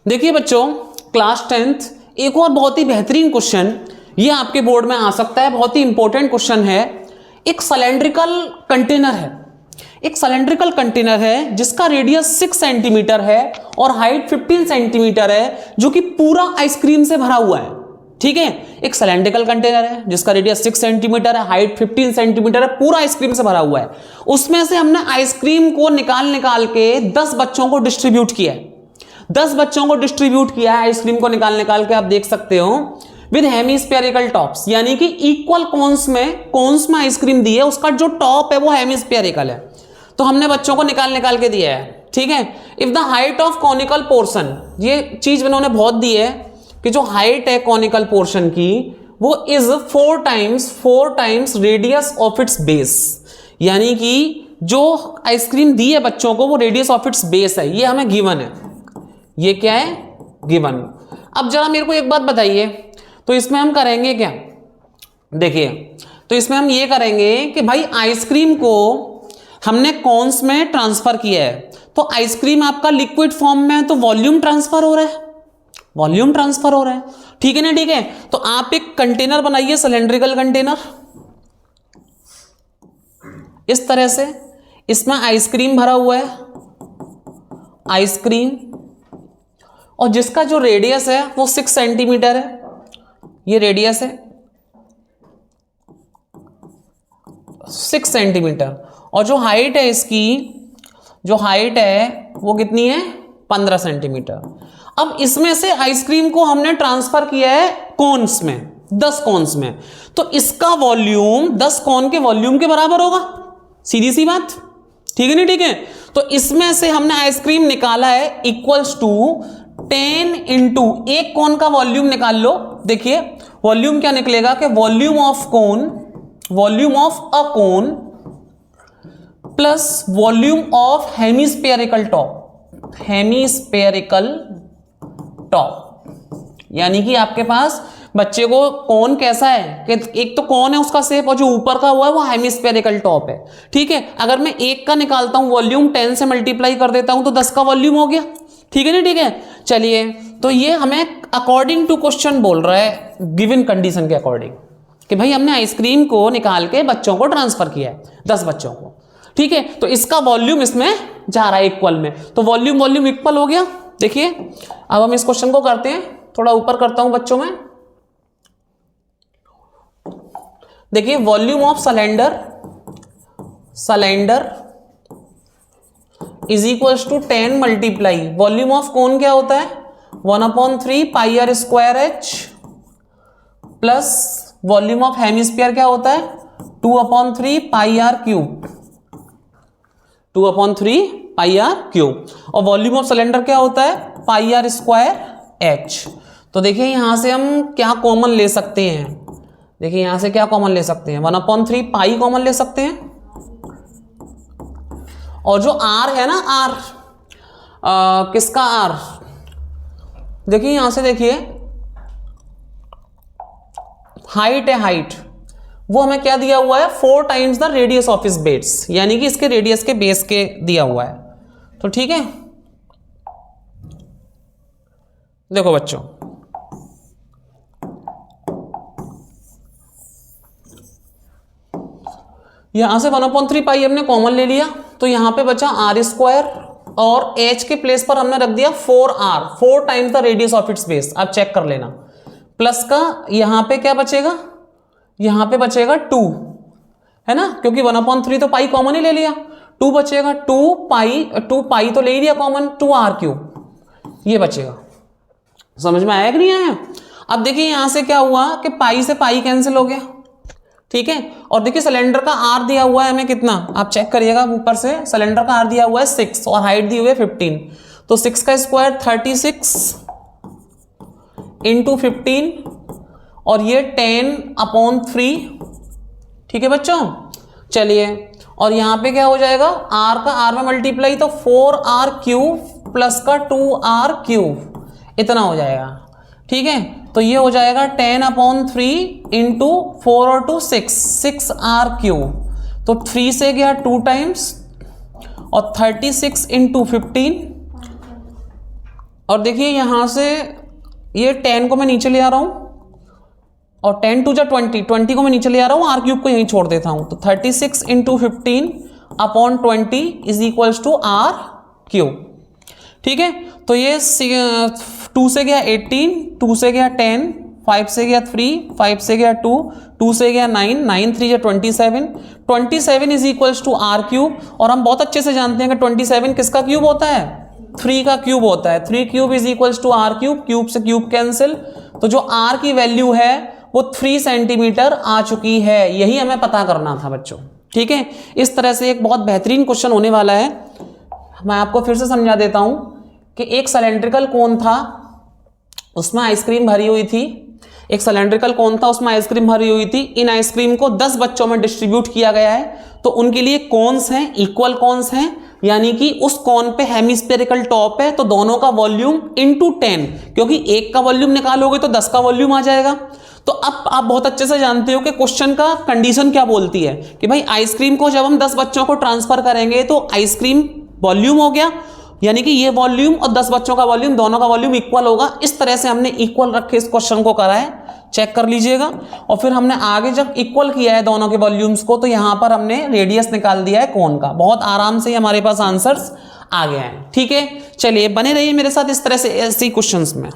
देखिए बच्चों, class 10th एक और बहुत ही बेहतरीन क्वेश्चन ये आपके बोर्ड में आ सकता है, बहुत ही इंपॉर्टेंट क्वेश्चन है। एक सिलेंड्रिकल कंटेनर है, एक सिलेंड्रिकल कंटेनर है जिसका रेडियस 6 सेंटीमीटर है और हाइट 15 सेंटीमीटर है, जो कि पूरा आइसक्रीम से भरा हुआ है। ठीक है, एक सिलेंड्रिकल कंटेनर है जिसका रेडियस 6 सेंटीमीटर है, हाइट 15 सेंटीमीटर है, पूरा आइसक्रीम से भरा हुआ है। उसमें से हमने आइसक्रीम को निकाल के 10 बच्चों को डिस्ट्रीब्यूट किया है। 10 बच्चों को डिस्ट्रीब्यूट किया है आइसक्रीम को निकाल के, आप देख सकते हो, विद हेमिस्फेरिकल टॉप्स, यानी कि इक्वल कोन्स में आइसक्रीम दी है, उसका जो टॉप है वो हेमिस्फेरिकल है। तो हमने बच्चों को निकाल के दिया है। ठीक है, if the height of conical portion, ये चीज उन्होंने बहुत दी है कि जो हाइट है कॉनिकल पोर्शन की वो is 4 times radius of its base, यानी कि जो आइसक्रीम दी है बच्चों को वो रेडियस ऑफ इट्स बेस है। ये हमें गिवन है, ये क्या है, गिवन। अब जरा मेरे को एक बात बताइए, तो इसमें हम करेंगे क्या, देखिए, तो इसमें हम ये करेंगे कि भाई आइसक्रीम को हमने कॉन्स में ट्रांसफर किया है, तो आइसक्रीम आपका लिक्विड फॉर्म में है तो वॉल्यूम ट्रांसफर हो रहा है, वॉल्यूम ट्रांसफर हो रहा है। ठीक है ना, ठीक है। तो आप एक कंटेनर बनाइए, सिलेंड्रिकल कंटेनर, इस तरह से, इसमें आइसक्रीम भरा हुआ है, आइसक्रीम, और जिसका जो रेडियस है वो 6 सेंटीमीटर है, ये रेडियस है 6 सेंटीमीटर, और जो हाइट है इसकी, जो हाइट है वो कितनी है, 15 सेंटीमीटर। अब इसमें से आइसक्रीम को हमने ट्रांसफर किया है कोन्स में, 10 कोन्स में, तो इसका वॉल्यूम 10 कोन के वॉल्यूम के बराबर होगा, सीधी सी बात। ठीक है नहीं, ठीक है। तो इसमें से हमने आइसक्रीम निकाला है इक्वल्स टू 10 इंटू एक कोन का वॉल्यूम निकाल लो। देखिए वॉल्यूम क्या निकलेगा कि volume of cone, volume of a cone plus volume of hemispherical top, hemispherical top, यानी कि आपके पास बच्चे को कोन कैसा है कि एक तो कोन है उसका शेप, और जो ऊपर का हुआ है वो हेमिस्फेरिकल टॉप है। ठीक है, अगर मैं एक का निकालता हूं वॉल्यूम, 10 से मल्टीप्लाई कर देता हूं तो 10 का वॉल्यूम हो गया। ठीक है ना, ठीक है। चलिए, तो ये हमें अकॉर्डिंग टू क्वेश्चन बोल रहा है, गिवन कंडीशन के अकॉर्डिंग, कि भाई हमने आइसक्रीम को निकाल के बच्चों को ट्रांसफर किया है, 10 बच्चों को। ठीक है, तो इसका वॉल्यूम इसमें जा रहा है इक्वल में, तो वॉल्यूम इक्वल हो गया। देखिए अब हम इस क्वेश्चन को करते हैं, थोड़ा ऊपर करता हूं बच्चों में। देखिए volume of cylinder is equals to 10 multiply volume of cone क्या होता है, 1/3 pi R square H, plus volume of hemisphere क्या होता है, 2/3 pi R cube, 2/3 pi R cube, और वॉल्यूम ऑफ सिलेंडर क्या होता है, पाई आर स्क्वायर एच। तो देखिए यहां से हम क्या कॉमन ले सकते हैं, देखिए यहां से क्या कॉमन ले सकते हैं, 1/3 पाई कॉमन ले सकते हैं, और जो आर है ना, आर किसका आर, देखिए यहां से देखिए हाइट है, हाइट वो हमें क्या दिया हुआ है, 4 टाइम्स द रेडियस ऑफ इस बेस, यानी कि इसके रेडियस के बेस के दिया हुआ है। तो ठीक है, देखो बच्चों यहां से 1/3 पाई हमने कॉमन ले लिया, तो यहां पे बचा आर स्क्वायर, और एच के प्लेस पर हमने रख दिया 4r, 4 times the radius of its base. आप चेक कर लेना, प्लस का यहां पे क्या बचेगा, यहां पे बचेगा 2, है ना, क्योंकि 1/3 तो पाई कॉमन ही ले लिया, 2 बचेगा, 2 पाई तो ले ही लिया कॉमन, 2r क्यूब, ये बचेगा। समझ में आया कि नहीं आया। अब देखिए यहां से क्या हुआ कि पाई से पाई कैंसिल हो गया। ठीक है, और देखिए सिलेंडर का आर दिया हुआ है हमें कितना, आप चेक करिएगा ऊपर से, सिलेंडर का आर दिया हुआ है 6 और हाइट दी हुई है 15, तो 6 का स्क्वायर 36 इंटू 15, और ये 10/3। ठीक है बच्चों, चलिए, और यहां पे क्या हो जाएगा, आर का आर में मल्टीप्लाई, तो 4r क्यूब प्लस का 2r क्यूब, इतना हो जाएगा। ठीक है, तो ये हो जाएगा 10/3 इंटू 4 और 2 6r क्यूब, तो 3 से गया 2 टाइम्स, और 36 इंटू 15, और देखिए यहाँ से ये 10 को मैं नीचे ले आ रहा हूँ और 10 टू जा 20 को मैं नीचे ले आ रहा हूँ, आर क्यूब को यहीं छोड़ देता हूँ, तो 36 into 15 upon 20 is equals to R cube. ठीक है, तो ये 2 से गया 18, 2 से गया 10, 5 से गया 3, 5 से गया 2, 2 से गया 9, 9 3 27, 27 is equals to R cube. और हम बहुत अच्छे से जानते हैं कि 27 किसका क्यूब होता है, 3 का क्यूब होता है। 3 cube is equals to R cube, cube से क्यूब कैंसिल, तो जो आर की वैल्यू है वो 3 सेंटीमीटर आ चुकी है। यही हमें पता करना था बच्चों। ठीक है, इस तरह से एक बहुत बेहतरीन क्वेश्चन होने वाला है। मैं आपको फिर से समझा देता हूं कि एक सिलेंड्रिकल कोन था, उसमें आइसक्रीम भरी हुई थी। एक सिलेंड्रिकल कोन था, उसमें आइसक्रीम भरी हुई थी। इन आइसक्रीम को 10 बच्चों में डिस्ट्रीब्यूट किया गया है, तो उनके लिए कोन्स हैं, इक्वल कोन्स हैं, यानी कि उस कोन पे हेमिस्फेरिकल टॉप है, तो दोनों का वॉल्यूम इंटू 10, क्योंकि एक का वॉल्यूम निकालोगे तो 10 का वॉल्यूम आ जाएगा। तो अब आप बहुत अच्छे से जानते हो कि क्वेश्चन का कंडीशन क्या बोलती है कि भाई आइसक्रीम को जब हम 10 बच्चों को ट्रांसफर करेंगे तो आइसक्रीम वॉल्यूम हो गया, यानी कि ये वॉल्यूम और 10 बच्चों का वॉल्यूम, दोनों का वॉल्यूम इक्वल होगा। इस तरह से हमने इक्वल रख के इस क्वेश्चन को करा है, चेक कर लीजिएगा। और फिर हमने आगे जब इक्वल किया है दोनों के वॉल्यूम्स को, तो यहां पर हमने रेडियस निकाल दिया है कोन का। बहुत आराम से हमारे पास आंसर्स आ गए हैं। ठीक है, चलिए बने रहिए मेरे साथ इस तरह से ऐसे क्वेश्चंस में।